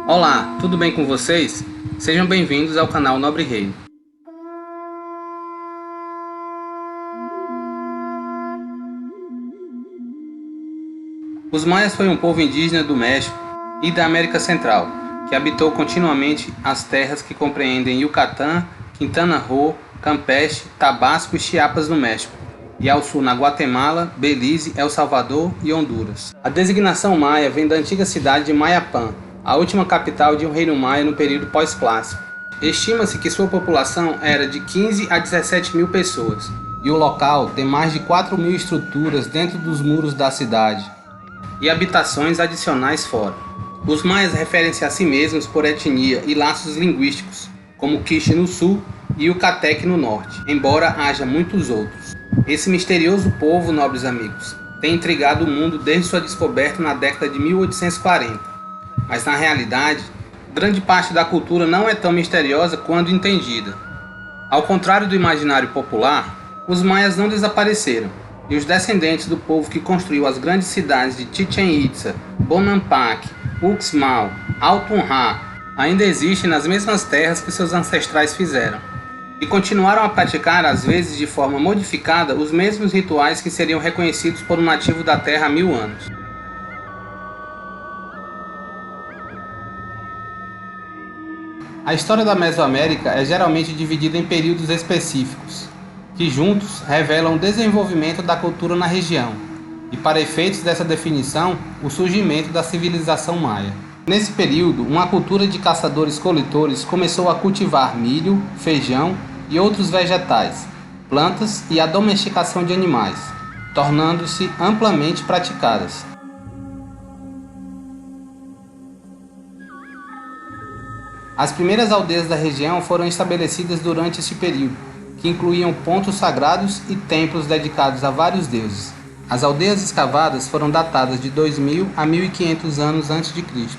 Olá, tudo bem com vocês? Sejam bem-vindos ao canal Nobre Reino. Os maias foi um povo indígena do México e da América Central, que habitou continuamente as terras que compreendem Yucatán, Quintana Roo, Campeche, Tabasco e Chiapas no México, e ao sul na Guatemala, Belize, El Salvador e Honduras. A designação maia vem da antiga cidade de Mayapán, a última capital de um reino maia no período pós-clássico. Estima-se que sua população era de 15 a 17 mil pessoas, e o local tem mais de 4 mil estruturas dentro dos muros da cidade, e habitações adicionais fora. Os maias referem-se a si mesmos por etnia e laços linguísticos, como Quiche no sul e Yucatec no norte, embora haja muitos outros. Esse misterioso povo, nobres amigos, tem intrigado o mundo desde sua descoberta na década de 1840. Mas na realidade, grande parte da cultura não é tão misteriosa quando entendida. Ao contrário do imaginário popular, os maias não desapareceram, e os descendentes do povo que construiu as grandes cidades de Chichén Itzá, Bonampak, Uxmal, Altunja ainda existem nas mesmas terras que seus ancestrais fizeram, e continuaram a praticar, às vezes de forma modificada, os mesmos rituais que seriam reconhecidos por um nativo da terra há 1000 anos. A história da Mesoamérica é geralmente dividida em períodos específicos, que juntos revelam o desenvolvimento da cultura na região, e para efeitos dessa definição, o surgimento da civilização maia. Nesse período, uma cultura de caçadores-coletores começou a cultivar milho, feijão e outros vegetais, plantas e a domesticação de animais, tornando-se amplamente praticadas. As primeiras aldeias da região foram estabelecidas durante este período, que incluíam pontos sagrados e templos dedicados a vários deuses. As aldeias escavadas foram datadas de 2000 a 1500 anos antes de Cristo.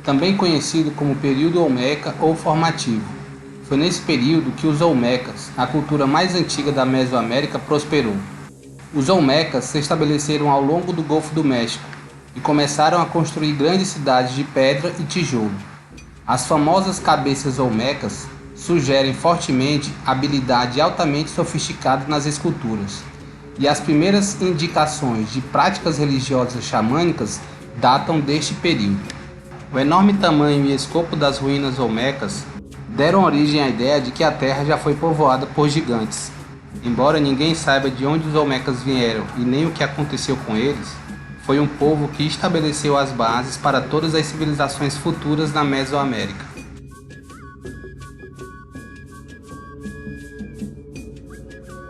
Também conhecido como período Olmeca ou formativo. Foi nesse período que os Olmecas, a cultura mais antiga da Mesoamérica, prosperou. Os Olmecas se estabeleceram ao longo do Golfo do México e começaram a construir grandes cidades de pedra e tijolo. As famosas cabeças olmecas sugerem fortemente habilidade altamente sofisticada nas esculturas, e as primeiras indicações de práticas religiosas xamânicas datam deste período. O enorme tamanho e escopo das ruínas olmecas deram origem à ideia de que a Terra já foi povoada por gigantes. Embora ninguém saiba de onde os olmecas vieram e nem o que aconteceu com eles, foi um povo que estabeleceu as bases para todas as civilizações futuras na Mesoamérica.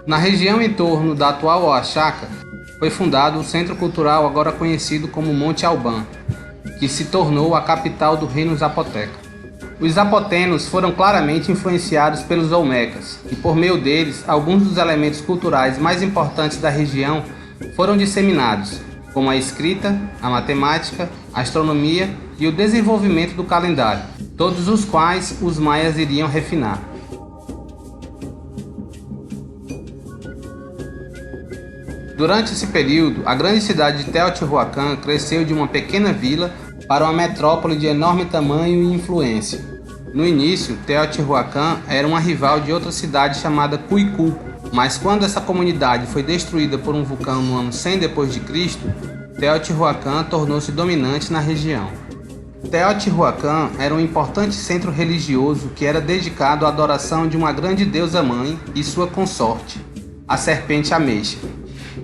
Na região em torno da atual Oaxaca, foi fundado o centro cultural agora conhecido como Monte Albán, que se tornou a capital do reino zapoteca. Os zapotenos foram claramente influenciados pelos olmecas, e por meio deles, alguns dos elementos culturais mais importantes da região foram disseminados, como a escrita, a matemática, a astronomia e o desenvolvimento do calendário, todos os quais os maias iriam refinar. Durante esse período, a grande cidade de Teotihuacan cresceu de uma pequena vila para uma metrópole de enorme tamanho e influência. No início, Teotihuacan era uma rival de outra cidade chamada Cuicuco, mas quando essa comunidade foi destruída por um vulcão no ano 100 d.C., Teotihuacan tornou-se dominante na região. Teotihuacan era um importante centro religioso que era dedicado à adoração de uma grande deusa-mãe e sua consorte, a serpente ameixa.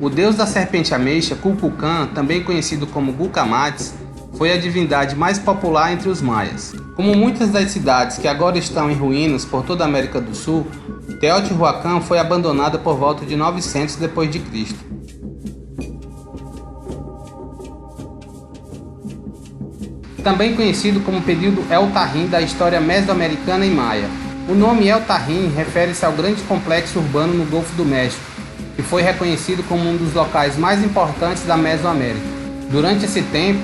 O deus da serpente ameixa, Kukulcán, também conhecido como Gucamatz, foi a divindade mais popular entre os maias. Como muitas das cidades que agora estão em ruínas por toda a América do Sul, Teotihuacan foi abandonada por volta de 900 d.C. também conhecido como período El Tajín da história mesoamericana e maia. O nome El Tajín refere-se ao grande complexo urbano no Golfo do México, que foi reconhecido como um dos locais mais importantes da Mesoamérica. Durante esse tempo,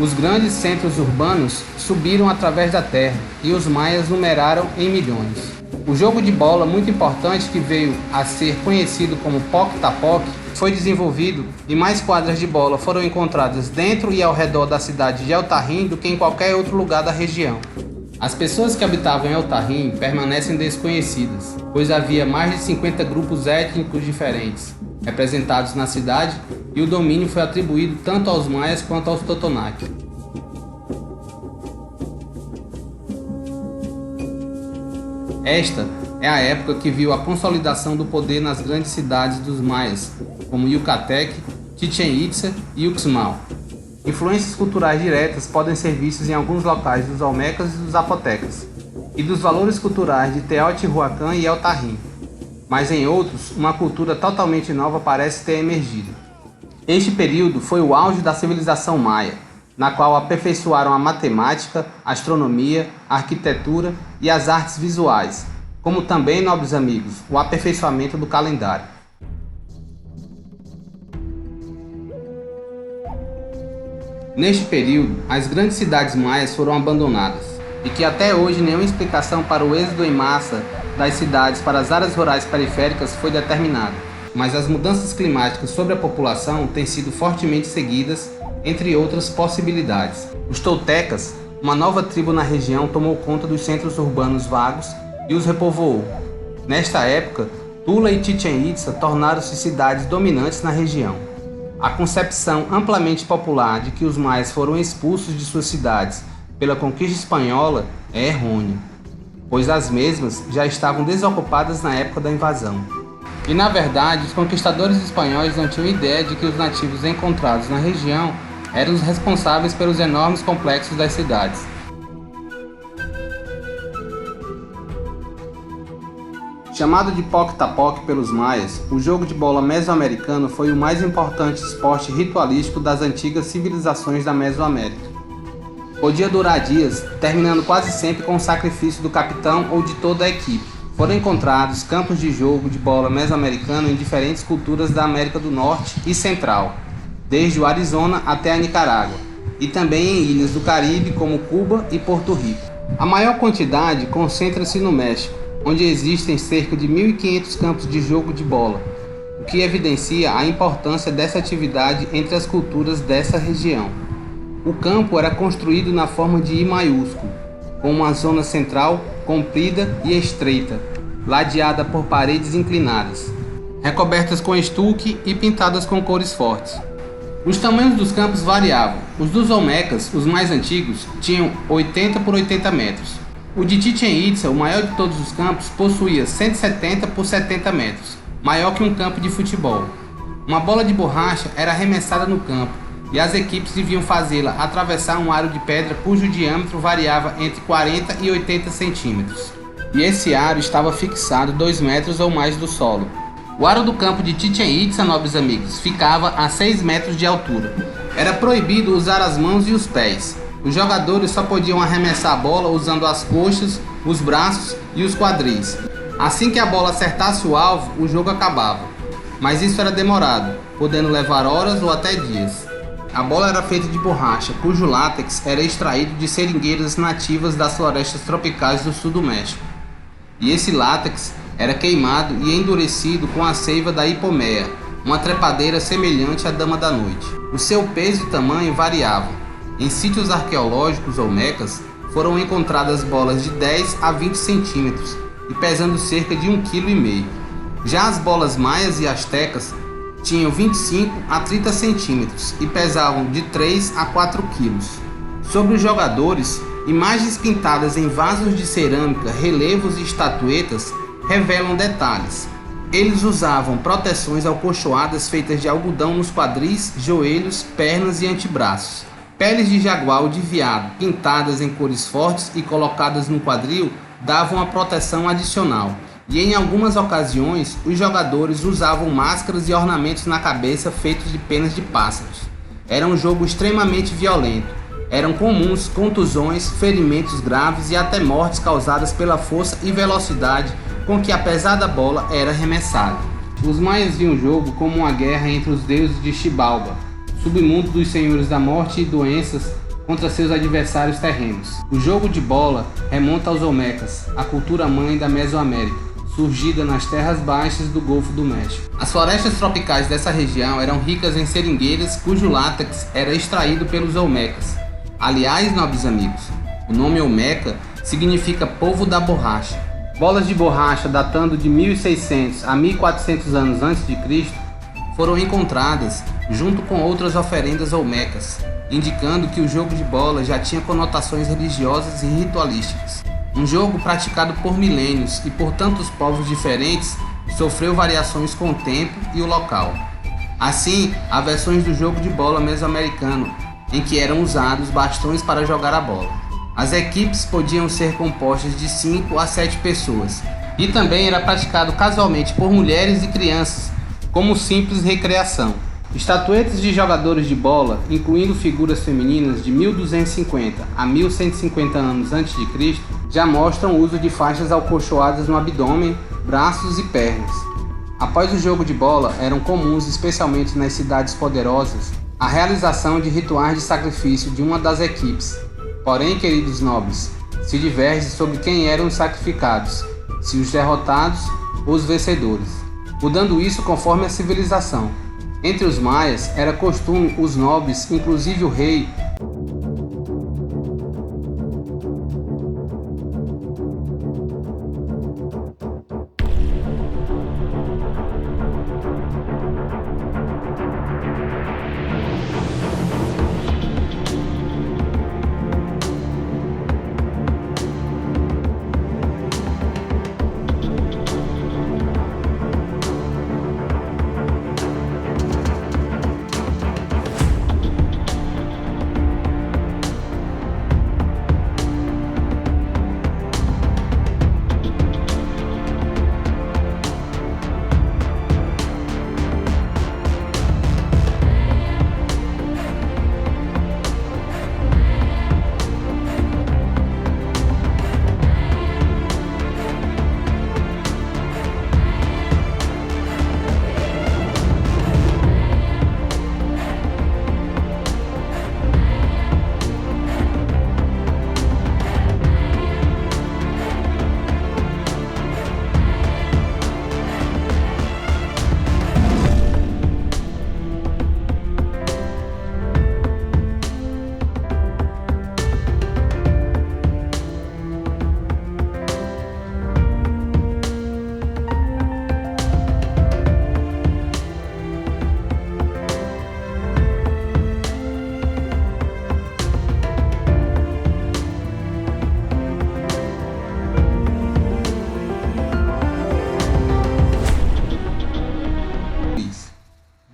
os grandes centros urbanos subiram através da terra e os maias numeraram em milhões. O jogo de bola muito importante que veio a ser conhecido como Poc-Tapoc foi desenvolvido e mais quadras de bola foram encontradas dentro e ao redor da cidade de El Tajín do que em qualquer outro lugar da região. As pessoas que habitavam El Tajín permanecem desconhecidas, pois havia mais de 50 grupos étnicos diferentes representados na cidade e o domínio foi atribuído tanto aos maias quanto aos totonaques. Esta é a época que viu a consolidação do poder nas grandes cidades dos maias, como Yucatec, Chichén Itzá e Uxmal. Influências culturais diretas podem ser vistas em alguns locais dos olmecas e dos zapotecas, e dos valores culturais de Teotihuacan e El Tajín, mas em outros, uma cultura totalmente nova parece ter emergido. Este período foi o auge da civilização maia, na qual aperfeiçoaram a matemática, a astronomia, a arquitetura e as artes visuais, como também, nobres amigos, o aperfeiçoamento do calendário. Neste período, as grandes cidades maias foram abandonadas, e que até hoje nenhuma explicação para o êxodo em massa das cidades para as áreas rurais periféricas foi determinada, mas as mudanças climáticas sobre a população têm sido fortemente seguidas, entre outras possibilidades. Os toltecas, uma nova tribo na região, tomou conta dos centros urbanos vagos e os repovoou. Nesta época, Tula e Chichén Itzá tornaram-se cidades dominantes na região. A concepção amplamente popular de que os maias foram expulsos de suas cidades pela conquista espanhola é errônea, pois as mesmas já estavam desocupadas na época da invasão. E na verdade, os conquistadores espanhóis não tinham ideia de que os nativos encontrados na região eram os responsáveis pelos enormes complexos das cidades. Chamado de Poc-Tapoc pelos maias, o jogo de bola mesoamericano foi o mais importante esporte ritualístico das antigas civilizações da Mesoamérica. Podia durar dias, terminando quase sempre com o sacrifício do capitão ou de toda a equipe. Foram encontrados campos de jogo de bola mesoamericano em diferentes culturas da América do Norte e Central, desde o Arizona até a Nicarágua, e também em ilhas do Caribe como Cuba e Porto Rico. A maior quantidade concentra-se no México, onde existem cerca de 1.500 campos de jogo de bola, o que evidencia a importância dessa atividade entre as culturas dessa região. O campo era construído na forma de I maiúsculo, com uma zona central comprida e estreita, ladeada por paredes inclinadas, recobertas com estuque e pintadas com cores fortes. Os tamanhos dos campos variavam. Os dos olmecas, os mais antigos, tinham 80 por 80 metros. O de Chichén Itzá, o maior de todos os campos, possuía 170 por 70 metros, maior que um campo de futebol. Uma bola de borracha era arremessada no campo, e as equipes deviam fazê-la atravessar um aro de pedra cujo diâmetro variava entre 40 e 80 centímetros. E esse aro estava fixado 2 metros ou mais do solo. O aro do campo de Chichén Itzá, nobres amigos, ficava a 6 metros de altura. Era proibido usar as mãos e os pés. Os jogadores só podiam arremessar a bola usando as coxas, os braços e os quadris. Assim que a bola acertasse o alvo, o jogo acabava. Mas isso era demorado, podendo levar horas ou até dias. A bola era feita de borracha, cujo látex era extraído de seringueiras nativas das florestas tropicais do sul do México. E esse látex era queimado e endurecido com a seiva da hipomeia, uma trepadeira semelhante à dama da noite. O seu peso e tamanho variavam. Em sítios arqueológicos ou mecas, foram encontradas bolas de 10 a 20 centímetros e pesando cerca de 1,5 kg. Já as bolas maias e astecas tinham 25 a 30 centímetros e pesavam de 3 a 4 quilos. Sobre os jogadores, imagens pintadas em vasos de cerâmica, relevos e estatuetas revelam detalhes. Eles usavam proteções alcochoadas feitas de algodão nos quadris, joelhos, pernas e antebraços. Peles de jaguar ou de veado, pintadas em cores fortes e colocadas no quadril, davam a proteção adicional. E em algumas ocasiões, os jogadores usavam máscaras e ornamentos na cabeça feitos de penas de pássaros. Era um jogo extremamente violento, Eram comuns contusões, ferimentos graves e até mortes causadas pela força e velocidade com que a pesada bola era arremessada. Os maias viam o jogo como uma guerra entre os deuses de Xibalba, submundo dos senhores da morte e doenças, contra seus adversários terrenos. O jogo de bola remonta aos Olmecas, a cultura mãe da Mesoamérica, surgida nas terras baixas do Golfo do México. As florestas tropicais dessa região eram ricas em seringueiras cujo látex era extraído pelos Olmecas. Aliás, nobres amigos, o nome Olmeca significa povo da borracha. Bolas de borracha datando de 1600 a 1400 anos antes de Cristo foram encontradas junto com outras oferendas olmecas, indicando que o jogo de bola já tinha conotações religiosas e ritualísticas. Um jogo praticado por milênios e por tantos povos diferentes sofreu variações com o tempo e o local. Assim, há versões do jogo de bola mesoamericano em que eram usados bastões para jogar a bola. As equipes podiam ser compostas de 5 a 7 pessoas e também era praticado casualmente por mulheres e crianças como simples recreação. Estatuetas de jogadores de bola, incluindo figuras femininas de 1250 a 1150 anos antes de Cristo, já mostram o uso de faixas acolchoadas no abdômen, braços e pernas. Após o jogo de bola, eram comuns, especialmente nas cidades poderosas, a realização de rituais de sacrifício de uma das equipes. Porém, queridos nobres, se diverge sobre quem eram os sacrificados, se os derrotados ou os vencedores, mudando isso conforme a civilização. Entre os maias, era costume os nobres, inclusive o rei,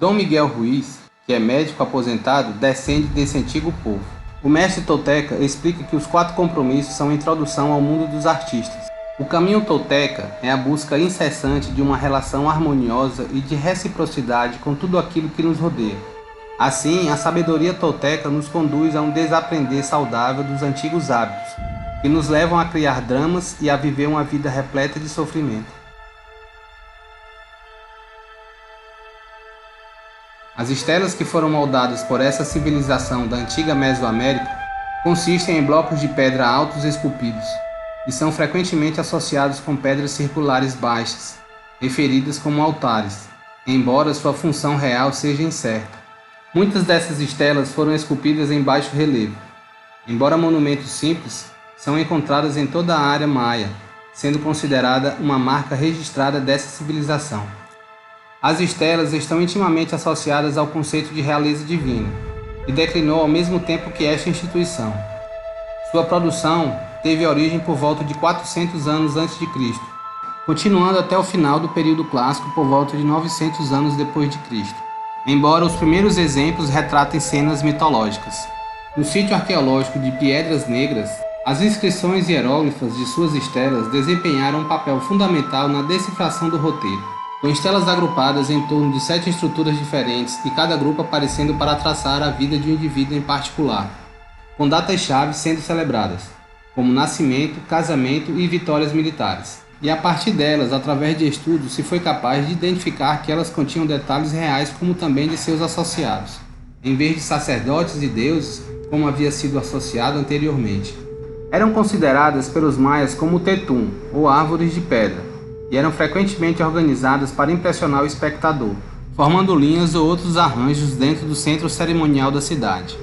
Dom Miguel Ruiz, que é médico aposentado, descende desse antigo povo. O mestre tolteca explica que os 4 compromissos são a introdução ao mundo dos artistas. O caminho tolteca é a busca incessante de uma relação harmoniosa e de reciprocidade com tudo aquilo que nos rodeia. Assim, a sabedoria tolteca nos conduz a um desaprender saudável dos antigos hábitos, que nos levam a criar dramas e a viver uma vida repleta de sofrimento. As estelas que foram moldadas por essa civilização da antiga Mesoamérica consistem em blocos de pedra altos esculpidos e são frequentemente associados com pedras circulares baixas, referidas como altares, embora sua função real seja incerta. Muitas dessas estelas foram esculpidas em baixo relevo. Embora monumentos simples, são encontradas em toda a área maia, sendo considerada uma marca registrada dessa civilização. As estelas estão intimamente associadas ao conceito de realeza divina e declinou ao mesmo tempo que esta instituição. Sua produção teve origem por volta de 400 anos antes de Cristo, continuando até o final do período clássico por volta de 900 anos depois de Cristo, embora os primeiros exemplos retratem cenas mitológicas. No sítio arqueológico de Piedras Negras, as inscrições hieróglifas de suas estelas desempenharam um papel fundamental na decifração do roteiro, com estelas agrupadas em torno de 7 estruturas diferentes e cada grupo aparecendo para traçar a vida de um indivíduo em particular. com datas-chave sendo celebradas, como nascimento, casamento e vitórias militares. E a partir delas, através de estudos, se foi capaz de identificar que elas continham detalhes reais como também de seus associados, em vez de sacerdotes e deuses, como havia sido associado anteriormente. Eram consideradas pelos maias como tetum, ou árvores de pedra, e eram frequentemente organizadas para impressionar o espectador, formando linhas ou outros arranjos dentro do centro cerimonial da cidade.